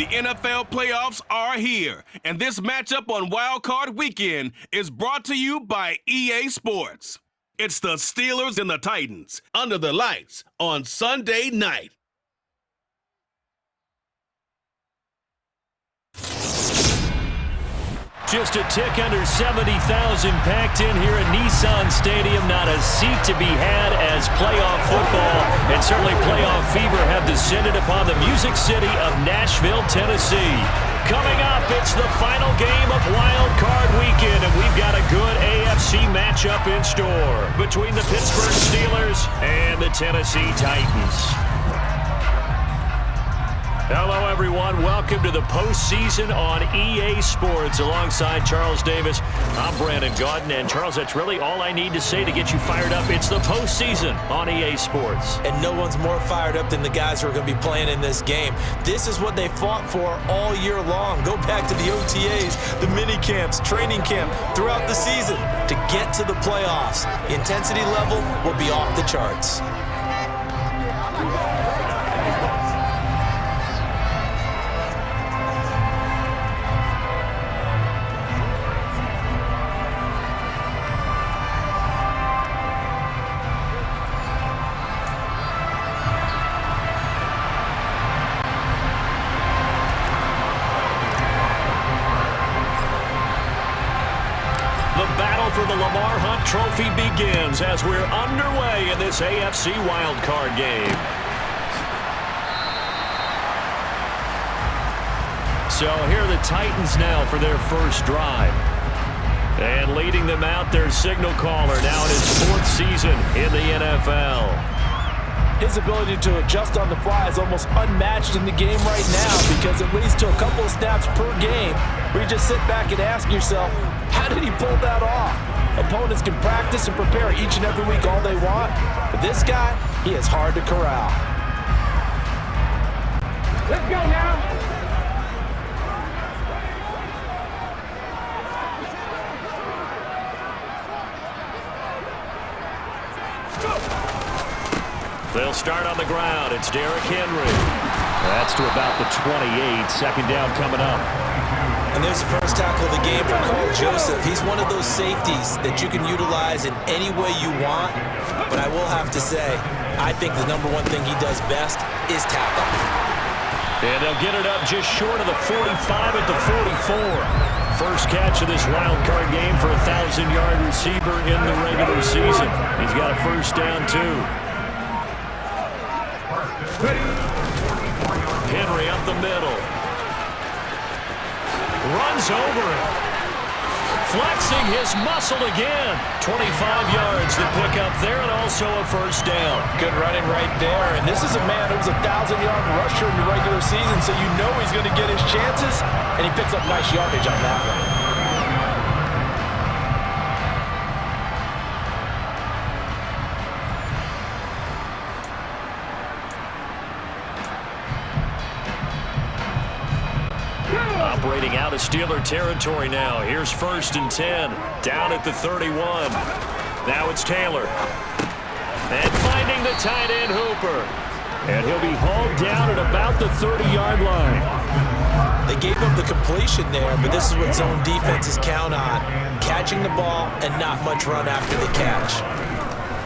The NFL playoffs are here, and this matchup on Wild Card Weekend is brought to you by EA Sports. It's the Steelers and the Titans under the lights on Sunday night. Just a tick under 70,000 packed in here at Nissan Stadium. Not a seat to be had as playoff football and certainly playoff fever have descended upon the Music City of Nashville, Tennessee. Coming up, it's the final game of Wild Card Weekend, and we've got a good AFC matchup in store between the Pittsburgh Steelers and the Tennessee Titans. Hello, everyone. Welcome to the postseason on EA Sports. Alongside Charles Davis, I'm Brandon Gaudin. And, Charles, that's really all I need to say to get you fired up. It's the postseason on EA Sports. And no one's more fired up than the guys who are going to be playing in this game. This is what they fought for all year long. Go back to the OTAs, the mini camps, training camp, throughout the season to get to the playoffs. The intensity level will be off the charts. Trophy begins as we're underway in this AFC wildcard game. So here are the Titans now for their first drive. And leading them out, their signal caller now in his fourth season in the NFL. His ability to adjust on the fly is almost unmatched in the game right now because it leads to a couple of snaps per game where you just sit back and ask yourself, how did he pull that off? Opponents can practice and prepare each and every week all they want, but this guy, he is hard to corral. Let's go now. They'll start on the ground. It's Derrick Henry. That's to about the 28. Second down coming up. And there's the first tackle of the game for Carl Joseph. He's one of those safeties that you can utilize in any way you want. But I will have to say, I think the number one thing he does best is tackle. And they'll get it up just short of the 45 at the 44. First catch of this wild card game for a 1,000-yard receiver in the regular season. He's got a first down, too. Henry up the middle. Runs over it. Flexing his muscle again. 25 yards to pick up there and also a first down. Good running right there. And this is a man who was a 1,000-yard rusher in the regular season, so you know he's going to get his chances, and he picks up nice yardage on that one. Operating out of Steeler territory now. Here's 1st and 10. Down at the 31. Now it's Taylor. And finding the tight end Hooper. And he'll be hauled down at about the 30-yard line. They gave up the completion there, but this is what zone defenses count on. Catching the ball and not much run after the catch.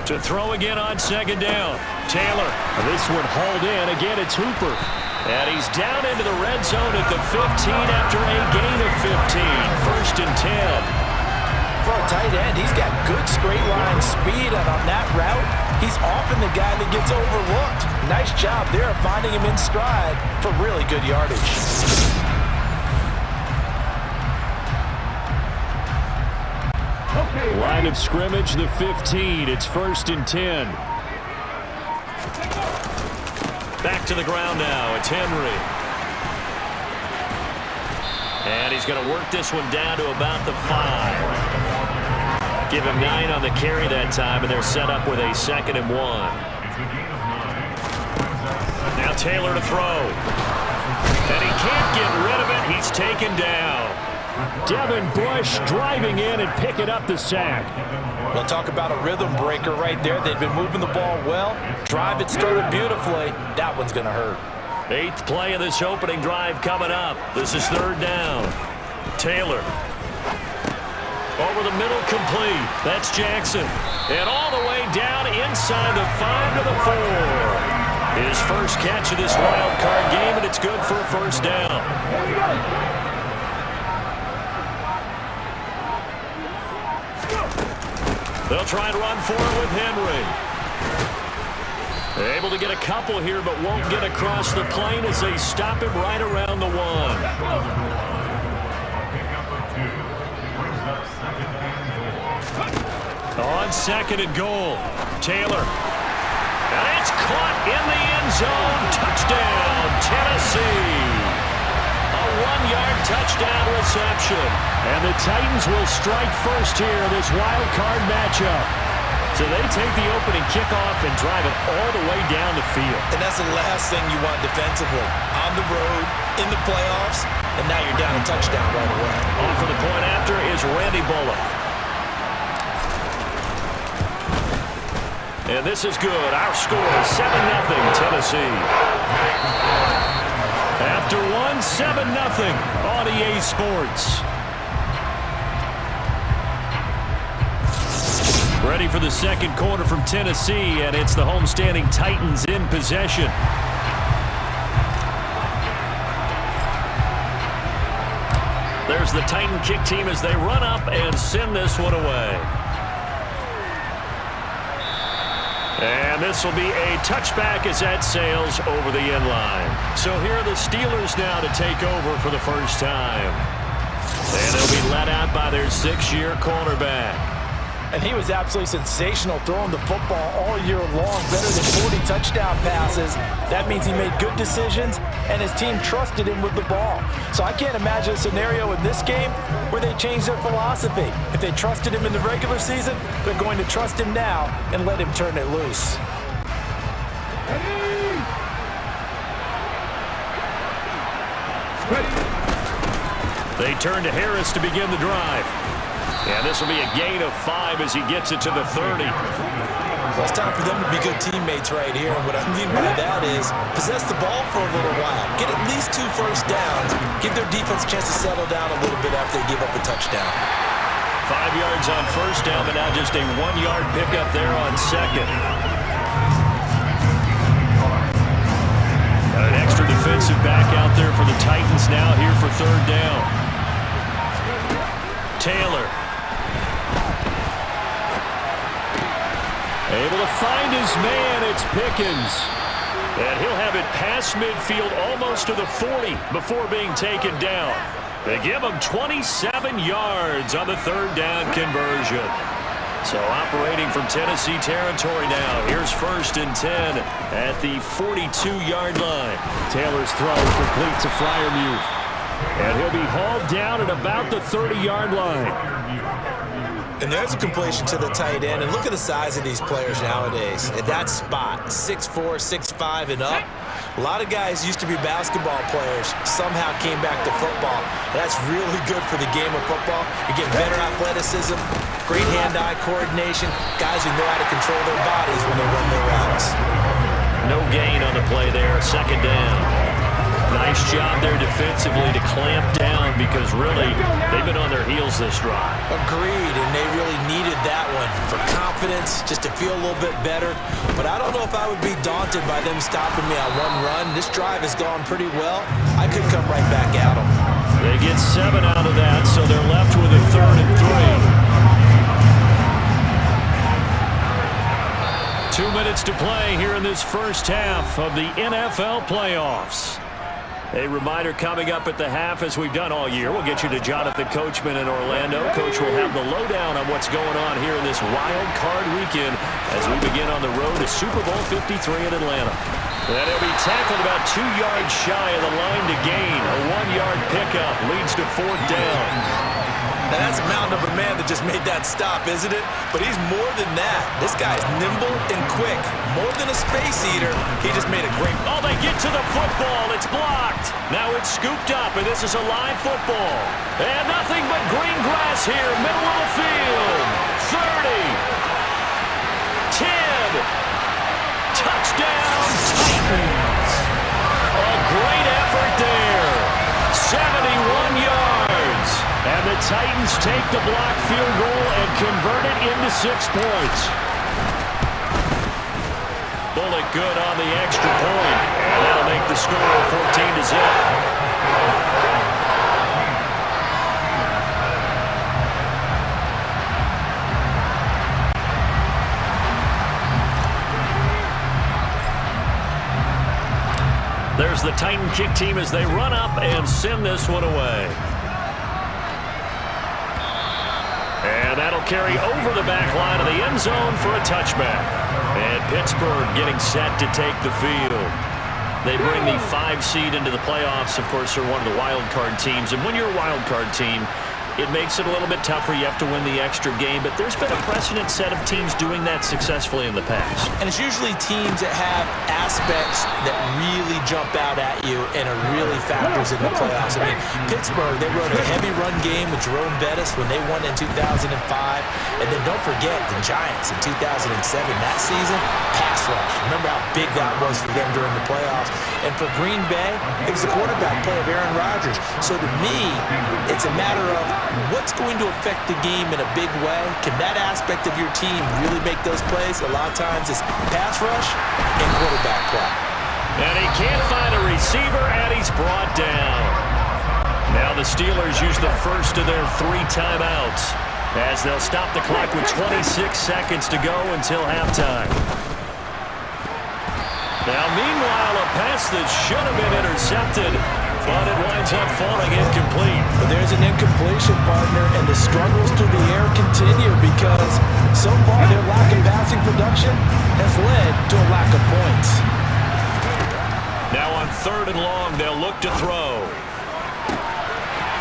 To throw again on second down. Taylor. This one hauled in. Again, it's Hooper. And he's down into the red zone at the 15 after a gain of 15. 1st and 10. For a tight end, he's got good straight line speed, and on that route, he's often the guy that gets overlooked. Nice job there of finding him in stride for really good yardage. Line of scrimmage, the 15. It's 1st and 10. Back to the ground now. It's Henry. And he's going to work this one down to about the 5. Give him 9 on the carry that time, and they're set up with a 2nd and 1. Now Taylor to throw. And he can't get rid of it. He's taken down. Devin Bush driving in and picking up the sack. We'll talk about a rhythm breaker right there. They've been moving the ball well. Drive it started beautifully. That one's going to hurt. Eighth play of this opening drive coming up. This is third down. Taylor. Over the middle, complete. That's Jackson. And all the way down inside the 5 to the 4. His first catch of this wild card game, and it's good for a first down. They'll try and run for it with Henry. Able to get a couple here, but won't get across the plane as they stop him right around the 1. On second and goal, Taylor. And it's caught in the end zone. Touchdown, Tennessee. A 1-yard touchdown reception. And the Titans will strike first here in this wild card matchup. So they take the opening kickoff and drive it all the way down the field. And that's the last thing you want defensively. On the road, in the playoffs, and now you're down a touchdown right away. On for the point after is Randy Bullock. And this is good. Our score is 7-0 Tennessee. After 7-0 on EA Sports. Ready for the second quarter from Tennessee, and it's the homestanding Titans in possession. There's the Titan kick team as they run up and send this one away. And this will be a touchback as that sails over the end line. So here are the Steelers now to take over for the first time. And they'll be led out by their 6-year cornerback. And he was absolutely sensational throwing the football all year long, better than 40 touchdown passes. That means he made good decisions, and his team trusted him with the ball. So I can't imagine a scenario in this game where they change their philosophy. If they trusted him in the regular season, they're going to trust him now and let him turn it loose. They turn to Harris to begin the drive. And this will be a gain of 5 as he gets it to the 30. Well, it's time for them to be good teammates right here. And what I mean by that is possess the ball for a little while. Get at least 2 first downs. Give their defense a chance to settle down a little bit after they give up a touchdown. 5 yards on first down, but now just a 1-yard pickup there on second. Got an extra defensive back out there for the Titans now here for third down. Taylor. Able to find his man. It's Pickens. And he'll have it past midfield almost to the 40 before being taken down. They give him 27 yards on the third down conversion. So operating from Tennessee territory now. Here's 1st and 10 at the 42-yard line. Taylor's throw complete to Freiermuth. And he'll be hauled down at about the 30-yard line. And there's a completion to the tight end. And look at the size of these players nowadays. At that spot, 6'4", 6'5", and up. A lot of guys used to be basketball players, somehow came back to football. That's really good for the game of football. You get better athleticism, great hand-eye coordination, guys who know how to control their bodies when they run their routes. No gain on the play there, second down. Nice job there defensively to clamp down because really they've been on their heels this drive. Agreed, and they really needed that one for confidence, just to feel a little bit better. But I don't know if I would be daunted by them stopping me on one run. This drive has gone pretty well. I could come right back at them. They get 7 out of that, so they're left with a 3rd and 3. 2 minutes to play here in this first half of the NFL playoffs. A reminder coming up at the half, as we've done all year. We'll get you to Jonathan Coachman in Orlando. Coach will have the lowdown on what's going on here in this wild card weekend as we begin on the road to Super Bowl 53 in Atlanta. And he'll be tackled about 2 yards shy of the line to gain. A 1-yard pickup leads to 4th down. Now that's a mountain of a man that just made that stop, isn't it? But he's more than that. This guy's nimble and quick. More than a space eater, he just made a great... Oh, they get to the football. It's blocked. Now it's scooped up, and this is a live football. And nothing but green grass here, middle of the field. 30. 10. Touchdown, Titans. A Titans take the block field goal and convert it into 6 points. Bullock good on the extra point, and that'll make the score 14-0. There's the Titan kick team as they run up and send this one away. And that'll carry over the back line of the end zone for a touchback. And Pittsburgh getting set to take the field. They bring the 5 seed into the playoffs. Of course, they're one of the wild card teams. And when you're a wild card team, it makes it a little bit tougher. You have to win the extra game. But there's been a precedent set of teams doing that successfully in the past. And it's usually teams that have aspects that really jump out at you and are really factors in the playoffs. I mean, Pittsburgh, they rode a heavy run game with Jerome Bettis when they won in 2005. And then don't forget the Giants in 2007. That season, pass rush. Remember how big that was for them during the playoffs. And for Green Bay, it was the quarterback play of Aaron Rodgers. So to me, it's a matter of what's going to affect the game in a big way. Can that aspect of your team really make those plays? A lot of times it's pass rush and quarterback play. And he can't find a receiver, and he's brought down. Now the Steelers use the first of their 3 timeouts as they'll stop the clock with 26 seconds to go until halftime. Now, meanwhile, a pass that should have been intercepted, but it winds up falling incomplete. But there's an incompletion, partner, and the struggles through the air continue because so far their lack of passing production has led to a lack of points. Now on 3rd and long, they'll look to throw.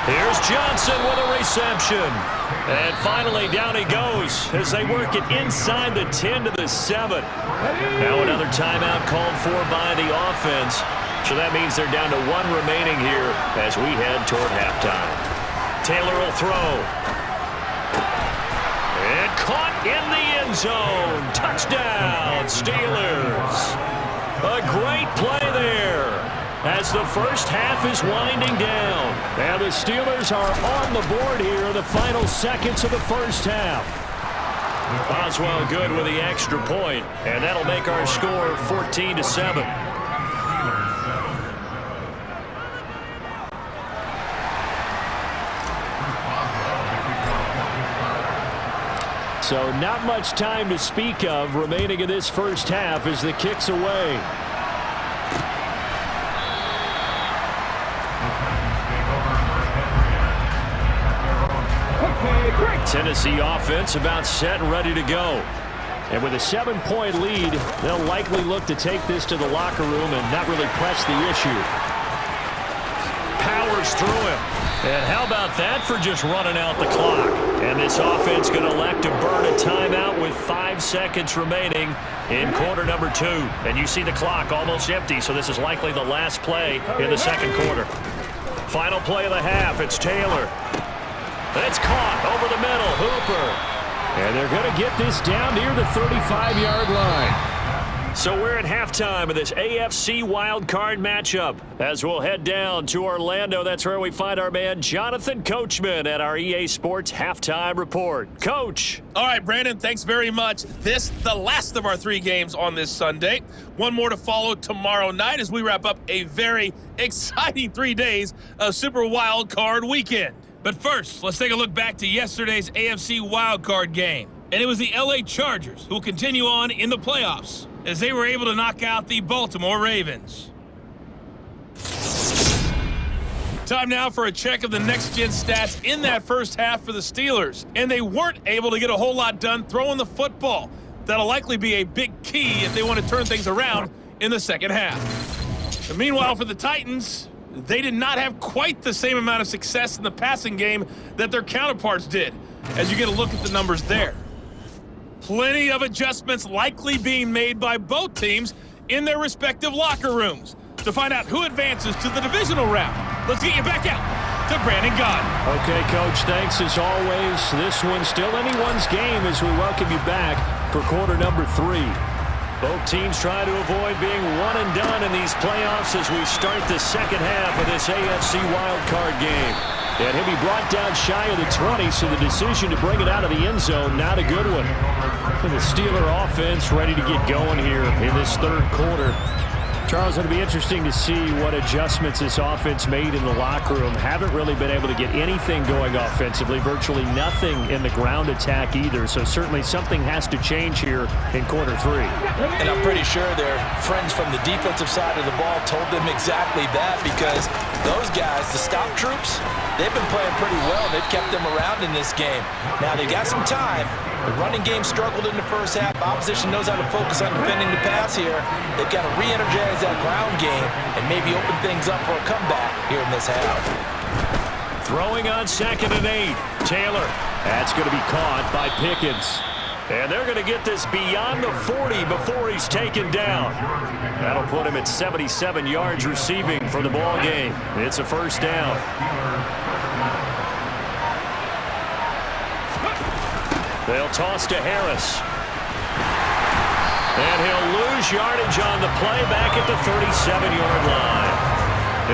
Here's Johnson with a reception. And finally, down he goes as they work it inside the 10 to the 7. Now another timeout called for by the offense. So that means they're down to 1 remaining here as we head toward halftime. Taylor will throw. And caught in the end zone. Touchdown, Steelers. A great play there as the first half is winding down. And the Steelers are on the board here in the final seconds of the first half. Boswell good with the extra point, and that'll make our score 14-7. So not much time to speak of remaining in this first half as the kick's away. Tennessee offense about set and ready to go. And with a 7-point lead, they'll likely look to take this to the locker room and not really press the issue. Powers through him. And how about that for just running out the clock? And this offense going to elect to burn a timeout with 5 seconds remaining in quarter number 2. And you see the clock almost empty, so this is likely the last play in the second quarter. Final play of the half, it's Taylor. That's caught over the middle, Hooper. And they're going to get this down near the 35-yard line. So we're at halftime of this AFC wildcard matchup as we'll head down to Orlando. That's where we find our man Jonathan Coachman at our EA Sports Halftime Report. Coach. All right, Brandon, thanks very much. This, the last of our 3 games on this Sunday. One more to follow tomorrow night as we wrap up a very exciting 3 days of Super Wildcard Weekend. But first, let's take a look back to yesterday's AFC wildcard game. And it was the LA Chargers who will continue on in the playoffs as they were able to knock out the Baltimore Ravens. Time now for a check of the next-gen stats in that first half for the Steelers. And they weren't able to get a whole lot done throwing the football. That'll likely be a big key if they want to turn things around in the second half. And meanwhile, for the Titans, they did not have quite the same amount of success in the passing game that their counterparts did, as you get a look at the numbers there. Plenty of adjustments likely being made by both teams in their respective locker rooms. To find out who advances to the divisional round, let's get you back out to Brandon Gaudin. Okay, Coach, thanks as always. This one's still anyone's game as we welcome you back for quarter number 3. Both teams trying to avoid being one and done in these playoffs as we start the second half of this AFC wildcard game. And he'll be brought down shy of the 20, so the decision to bring it out of the end zone, not a good one. And the Steeler offense ready to get going here in this third quarter. Charles, it'll be interesting to see what adjustments this offense made in the locker room. Haven't really been able to get anything going offensively, virtually nothing in the ground attack either. So certainly something has to change here in quarter three. And I'm pretty sure their friends from the defensive side of the ball told them exactly that, because those guys, the stop troops, they've been playing pretty well. They've kept them around in this game. Now they got some time. The running game struggled in the first half. Opposition knows how to focus on defending the pass here. They've got to re-energize that ground game and maybe open things up for a comeback here in this half. Throwing on 2nd and 8. Taylor. That's going to be caught by Pickens. And they're going to get this beyond the 40 before he's taken down. That'll put him at 77 yards receiving for the ball game. It's a first down. They'll toss to Harris. And he'll lose yardage on the play back at the 37-yard line.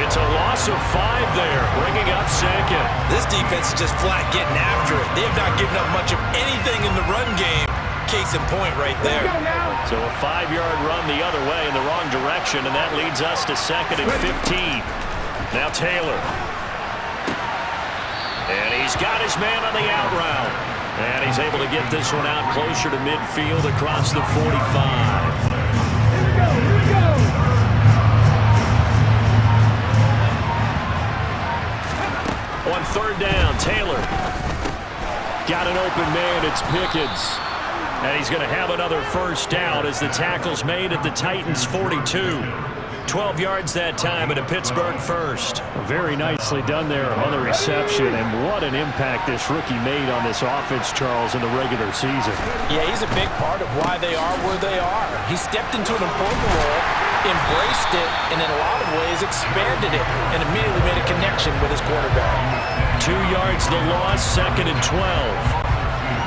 It's a loss of 5 there, bringing up 2nd. This defense is just flat getting after it. They have not given up much of anything in the run game. Case in point right there. So a 5-yard run the other way in the wrong direction, and that leads us to 2nd and 15. Now Taylor. And he's got his man on the out route. And he's able to get this one out closer to midfield across the 45. Here we go. On 3rd down, Taylor. Got an open man, it's Pickens. And he's going to have another first down as the tackle's made at the Titans' 42. 12 yards that time at a Pittsburgh first. Very nicely done there on the reception, and what an impact this rookie made on this offense, Charles, in the regular season. Yeah, he's a big part of why they are where they are. He stepped into an important role, embraced it, and in a lot of ways expanded it, and immediately made a connection with his quarterback. 2 yards the loss, 2nd and 12.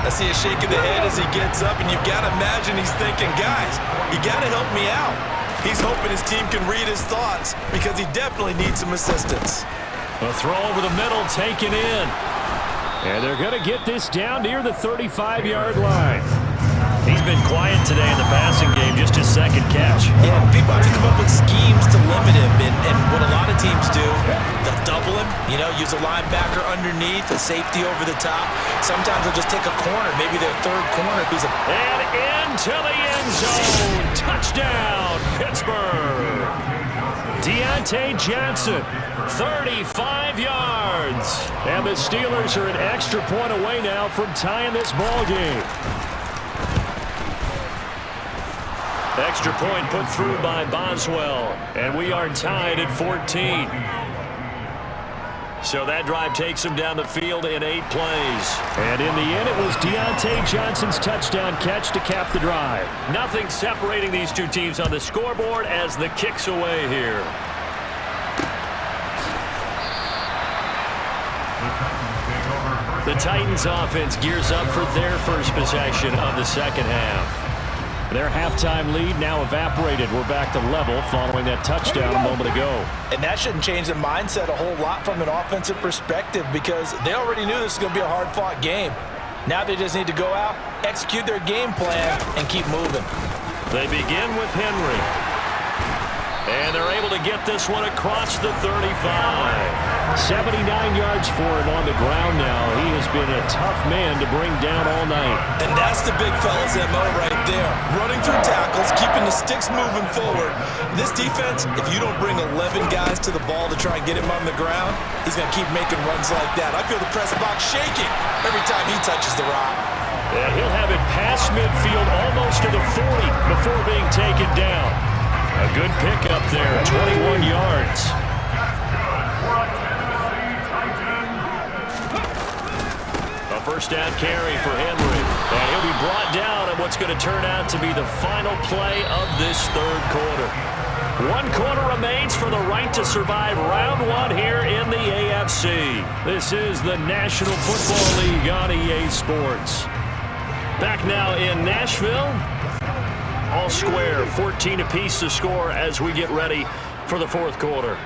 I see a shake of the head as he gets up, and you've got to imagine he's thinking, guys, you got to help me out. He's hoping his team can read his thoughts because he definitely needs some assistance. A throw over the middle taken in. And they're going to get this down near the 35-yard line. He's been quiet today in the passing game, just his 2nd catch. Yeah, people have to come up with schemes to limit him, and what a lot of teams do, they'll double him, use a linebacker underneath, a safety over the top. Sometimes they'll just take a corner, maybe their 3rd corner. And into the end zone. Touchdown, Pittsburgh. Deontay Johnson, 35 yards. And the Steelers are an extra point away now from tying this ball game. Extra point put through by Boswell, and we are tied at 14. So that drive takes him down the field in 8 plays. And in the end, it was Deontay Johnson's touchdown catch to cap the drive. Nothing separating these two teams on the scoreboard as the kick's away here. The Titans offense gears up for their first possession of the 2nd half. Their halftime lead now evaporated. We're back to level following that touchdown a moment ago. And that shouldn't change the mindset a whole lot from an offensive perspective, because they already knew this was going to be a hard-fought game. Now they just need to go out, execute their game plan, and keep moving. They begin with Henry. And they're able to get this one across the 35. 79 yards for him on the ground now. He has been a tough man to bring down all night. And that's the big fella's MO right there. Running through tackles, keeping the sticks moving forward. This defense, if you don't bring 11 guys to the ball to try and get him on the ground, he's going to keep making runs like that. I feel the press box shaking every time he touches the rock. And he'll have it past midfield almost to the 40 before being taken down. A good pickup there, 21 yards. A first down carry for Henry. And he'll be brought down at what's going to turn out to be the final play of this third quarter. 1 quarter remains for the right to survive round 1 here in the AFC. This is the National Football League on EA Sports. Back now in Nashville. All square, 14 apiece to score as we get ready for the fourth quarter.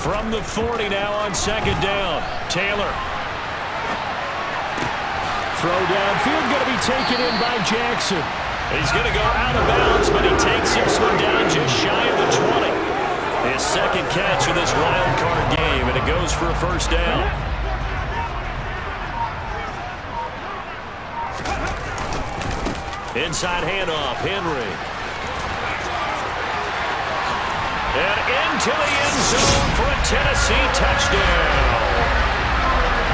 From the 40 now on second down. Taylor. Throw downfield going to be taken in by Jackson. He's going to go out of bounds, but he takes this one down just shy of the 20. His second catch of this wild card game, and it goes for a first down. Inside handoff, Henry. And into the end zone for a Tennessee touchdown.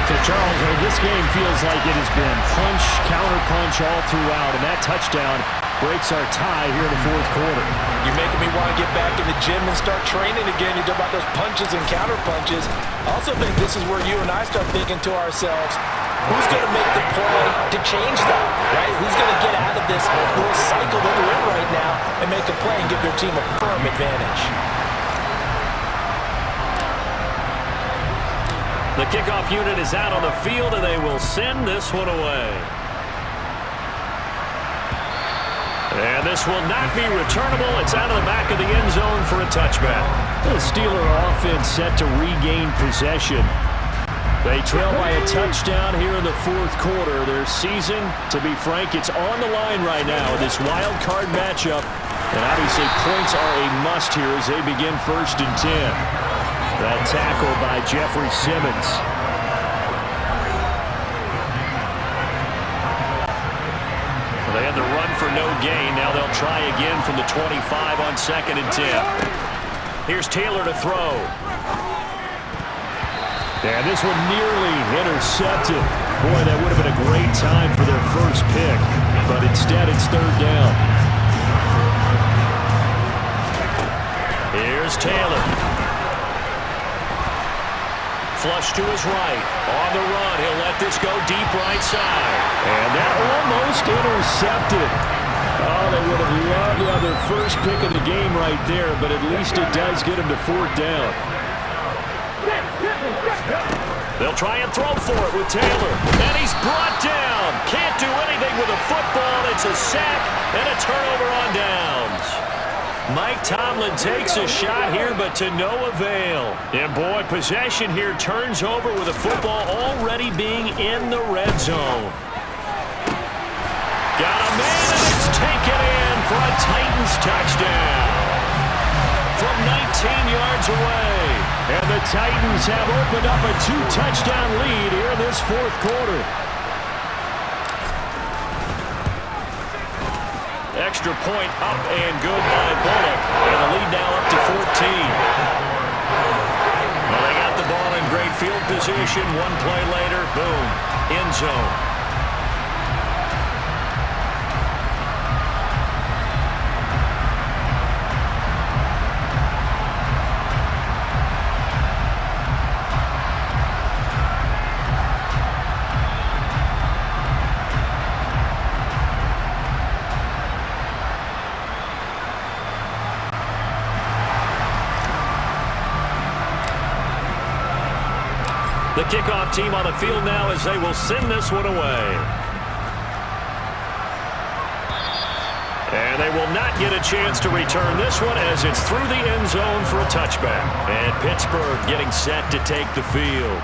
So, Charles, this game feels like it has been punch, counter-punch all throughout, and that touchdown breaks our tie here in the fourth quarter. You're making me want to get back in the gym and start training again. You talk about those punches and counter-punches. I also think this is where you and I start thinking to ourselves, who's going to make the play to change that, right? Who's going to get out of this little cycle that we're in right now and make a play and give their team a firm advantage? The kickoff unit is out on the field, and they will send this one away. And this will not be returnable. It's out of the back of the end zone for a touchback. The Steeler offense set to regain possession. They trail by a touchdown here in the fourth quarter. Their season, to be frank, it's on the line right now in this wild card matchup. And obviously points are a must here as they begin 1st and 10. That tackle by Jeffrey Simmons. Well, they had the run for no gain. Now they'll try again from the 25 on 2nd and 10. Here's Taylor to throw. And this one nearly intercepted. Boy, that would have been a great time for their first pick. But instead, it's 3rd down. Here's Taylor. Flush to his right. On the run. He'll let this go deep right side. And that almost intercepted. Oh, they would have loved to have their first pick of the game right there, but at least it does get them to 4th down. They'll try and throw for it with Taylor. And he's brought down. Can't do anything with a football. It's a sack and a turnover on downs. Mike Tomlin takes a shot here, but to no avail. And boy, possession here turns over with a football already being in the red zone. Got a man, and it's taken in for a Titans touchdown. From 19 yards away. And the Titans have opened up a 2-touchdown lead here in this fourth quarter. Extra point up and good by Bullock. And the lead now up to 14. Well, they got the ball in great field position. One play later, boom, end zone. The kickoff team on the field now as they will send this one away. And they will not get a chance to return this one as it's through the end zone for a touchback. And Pittsburgh getting set to take the field.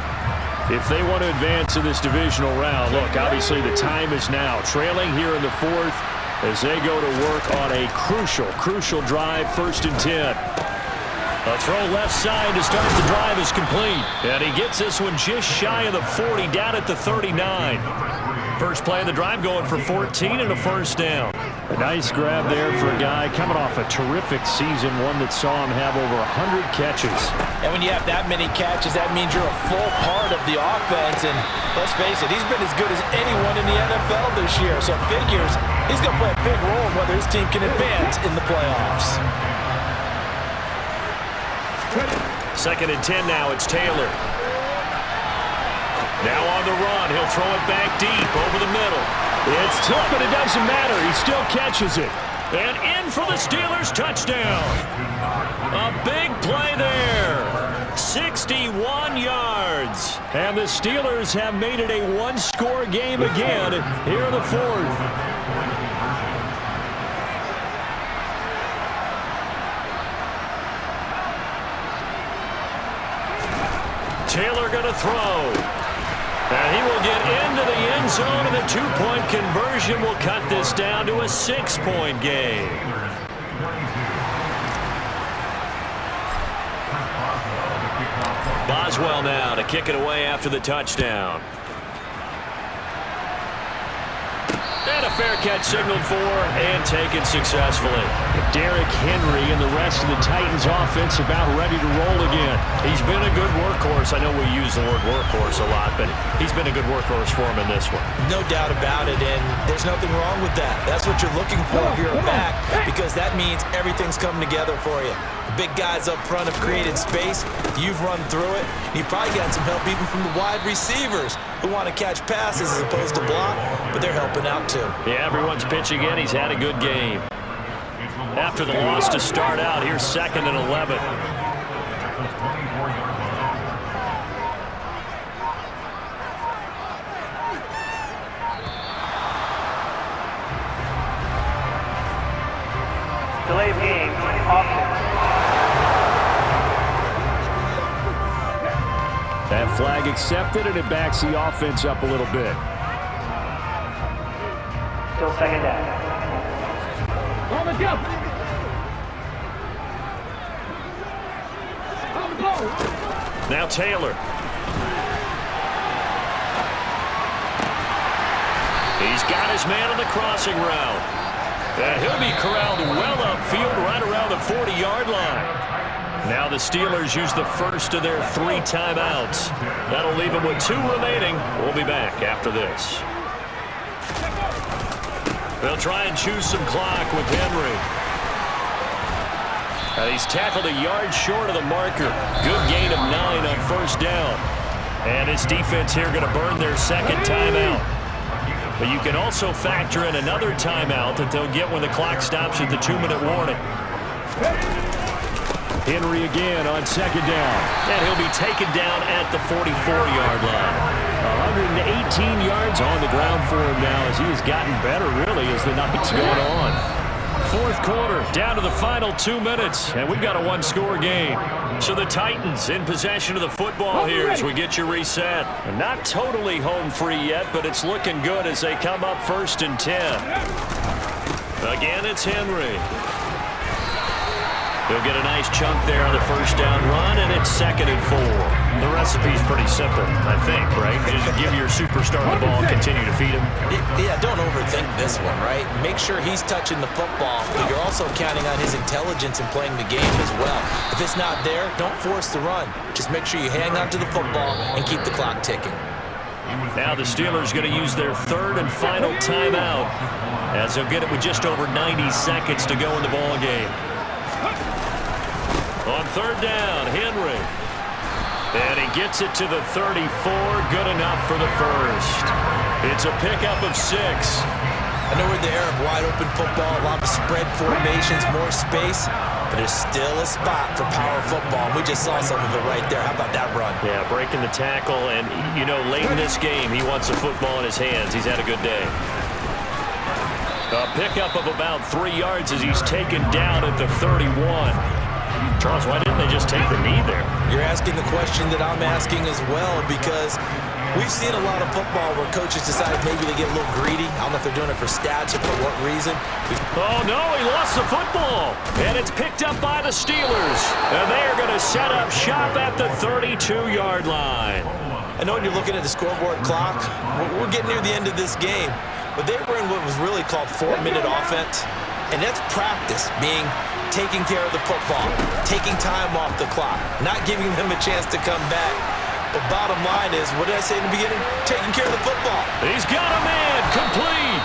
If they want to advance in this divisional round, look, obviously the time is now. Trailing here in the fourth as they go to work on a crucial drive, 1st and 10. A throw left side to start the drive is complete. And he gets this one just shy of the 40, down at the 39. First play of the drive going for 14 and a first down. A nice grab there for a guy coming off a terrific season, one that saw him have over 100 catches. And when you have that many catches, that means you're a full part of the offense. And let's face it, he's been as good as anyone in the NFL this year. So it figures he's going to play a big role in whether his team can advance in the playoffs. 2nd and 10 now. It's Taylor. Now on the run. He'll throw it back deep over the middle. It's tough, but it doesn't matter. He still catches it. And in for the Steelers touchdown. A big play there. 61 yards. And the Steelers have made it a one-score game again here in the fourth. Taylor going to throw. And he will get into the end zone, and the two-point conversion will cut this down to a 6-point game. Boswell now to kick it away after the touchdown. And a fair catch signaled for and taken successfully. Derrick Henry and the rest of the Titans offense about ready to roll again. He's been a good workhorse. I know we use the word workhorse a lot, but he's been a good workhorse for him in this one. No doubt about it, and there's nothing wrong with that. That's what you're looking for if you're a back, because that means everything's coming together for you. The big guys up front have created space. You've run through it. You've probably gotten some help even from the wide receivers who want to catch passes as opposed to block, but they're helping out too. Yeah, everyone's pitching in. He's had a good game. After the loss to start out, here's 2nd and 11. Delay of game, offense. That flag accepted, and it backs the offense up a little bit. Still 2nd down. Now Taylor. He's got his man on the crossing route. And he'll be corralled well upfield right around the 40-yard line. Now the Steelers use the first of their 3 timeouts. That'll leave them with 2 remaining. We'll be back after this. They'll try and choose some clock with Henry. He's tackled a yard short of the marker. Good gain of 9 on 1st down. And this defense here going to burn their 2nd timeout. But you can also factor in another timeout that they'll get when the clock stops at the 2-minute warning. Henry again on 2nd down. And he'll be taken down at the 44-yard line. 118 yards on the ground for him now as he has gotten better, really, as the night's going on. 4th quarter, down to the final 2 minutes, and we've got a 1-score game. So the Titans in possession of the football here as we get you reset. And not totally home free yet, but it's looking good as they come up 1st and 10. Again, it's Henry. He'll get a nice chunk there on the 1st down run, and it's 2nd and 4. The recipe's pretty simple, I think, right? Just give your superstar the ball and continue to feed him. Yeah, don't overthink this one, right? Make sure he's touching the football, but you're also counting on his intelligence in playing the game as well. If it's not there, don't force the run. Just make sure you hang on to the football and keep the clock ticking. Now the Steelers going to use their 3rd and final timeout as they'll get it with just over 90 seconds to go in the ball game. On 3rd down, Henry. And he gets it to the 34. Good enough for the 1st. It's a pickup of 6. I know we're in the era of wide-open football, a lot of spread formations, more space, but there's still a spot for power football. We just saw some of it right there. How about that run? Yeah, breaking the tackle, and, you know, late in this game, he wants the football in his hands. He's had a good day. A pickup of about 3 yards as he's taken down at the 31. Charles, why didn't they just take the knee there? You're asking the question that I'm asking as well, because we've seen a lot of football where coaches decide maybe they get a little greedy. I don't know if they're doing it for stats or for what reason. Oh, no, he lost the football. And it's picked up by the Steelers. And they are going to set up shop at the 32-yard line. I know when you're looking at the scoreboard clock, we're getting near the end of this game, but they were in what was really called 4-minute offense. And that's practice, being taking care of the football, taking time off the clock, not giving them a chance to come back. The bottom line is, what did I say in the beginning? Taking care of the football. He's got a man, complete.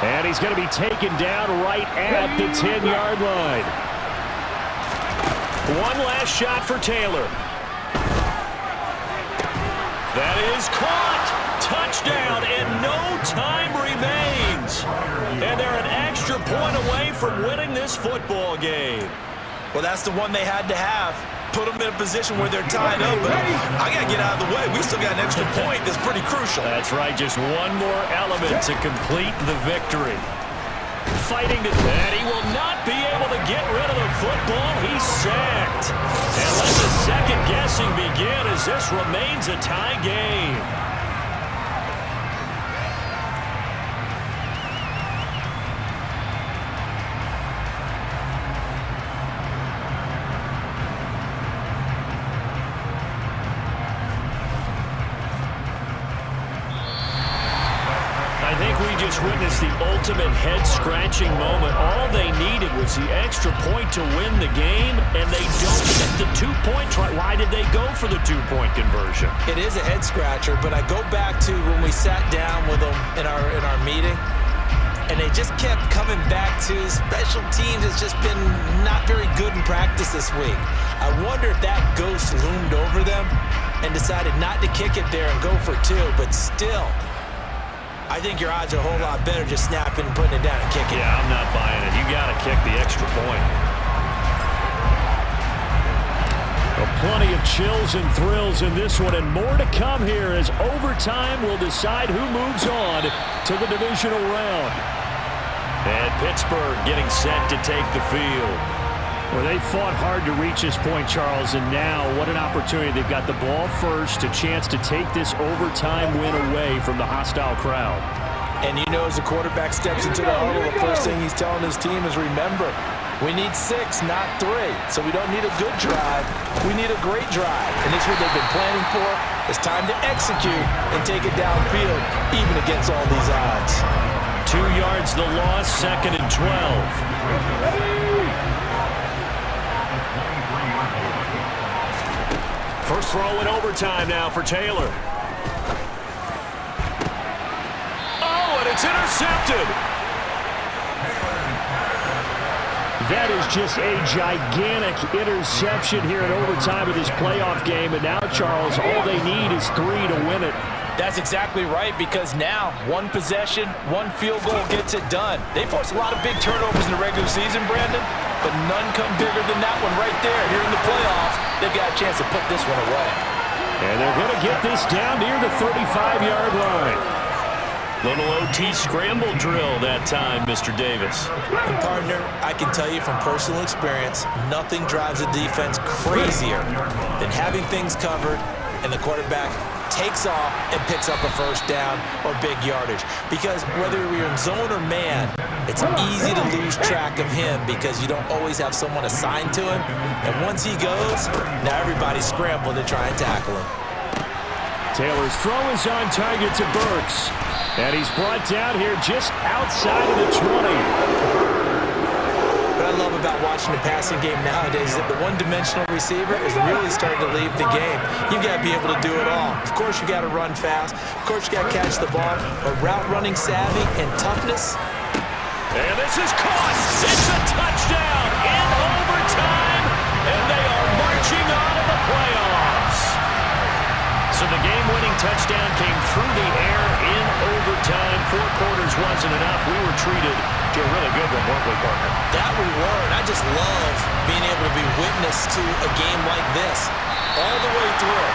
And he's going to be taken down right at the 10-yard line. One last shot for Taylor. That is caught. Touchdown, and no time remains. And they're an extra point away from winning this football game. Well, that's the one they had to have. Put them in a position where they're tied up, but I got to get out of the way. We still got an extra point that's pretty crucial. That's right, just one more element to complete the victory. Fighting to that, he will not be able to get rid of the football. He's sacked. And let the second guessing begin as as this remains a tie game. I think we just witnessed the ultimate head-scratching moment. All they needed was the extra point to win the game, and they don't get the two-point try. Why did they go for the two-point conversion? It is a head-scratcher, but I go back to when we sat down with them in our meeting, and they just kept coming back to special teams has just been not very good in practice this week. I wonder if that ghost loomed over them and decided not to kick it there and go for two, but still, I think your odds are a whole lot better just snapping and putting it down and kicking. Yeah, I'm not buying it. You got to kick the extra point. Well, plenty of chills and thrills in this one, and more to come here as overtime will decide who moves on to the divisional round. And Pittsburgh getting set to take the field. Well, they fought hard to reach this point, Charles, and now what an opportunity. They've got the ball first, a chance to take this overtime win away from the hostile crowd. And you know, as the quarterback steps into the huddle, the first thing he's telling his team is, remember, we need 6, not 3. So we don't need a good drive. We need a great drive. And this is what they've been planning for. It's time to execute and take it downfield, even against all these odds. 2 yards the loss, 2nd and 12. First throw in overtime now for Taylor. Oh, and it's intercepted. That is just a gigantic interception here in overtime of this playoff game. And now, Charles, all they need is 3 to win it. That's exactly right, because now one possession, one field goal gets it done. They forced a lot of big turnovers in the regular season, Brandon, but none come bigger than that one right there. Here in the playoffs, they've got a chance to put this one away. And they're going to get this down near the 35-yard line. Little OT scramble drill that time, Mr. Davis. And partner, I can tell you from personal experience, nothing drives a defense crazier than having things covered and the quarterback takes off and picks up a first down or big yardage. Because whether you're in zone or man, it's easy to lose track of him because you don't always have someone assigned to him. And once he goes, now everybody's scrambling to try and tackle him. Taylor's throw is on target to Burks. And he's brought down here just outside of the 20. What I love about watching the passing game nowadays is that the one-dimensional receiver is really starting to leave the game. You've got to be able to do it all. Of course, you got to run fast. Of course, you got to catch the ball. But route running savvy and toughness. And this is caught. It's a touchdown in overtime. And they are marching on to the playoffs. So the game-winning touchdown came through the air in overtime. 4 quarters wasn't enough. We were treated to a really good one, weren't we, partner? That we were, and I just love being able to be witness to a game like this all the way through.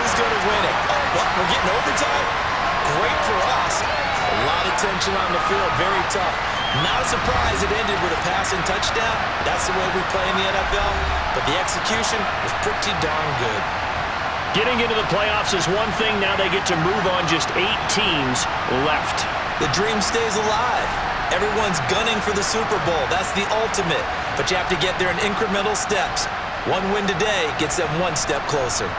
Who's going to win it? Oh, what? We're getting overtime? Great for us. A lot of tension on the field, very tough. Not a surprise it ended with a passing touchdown. That's the way we play in the NFL, but the execution was pretty darn good. Getting into the playoffs is one thing. Now they get to move on. Just 8 teams left. The dream stays alive. Everyone's gunning for the Super Bowl. That's the ultimate. But you have to get there in incremental steps. One win today gets them one step closer.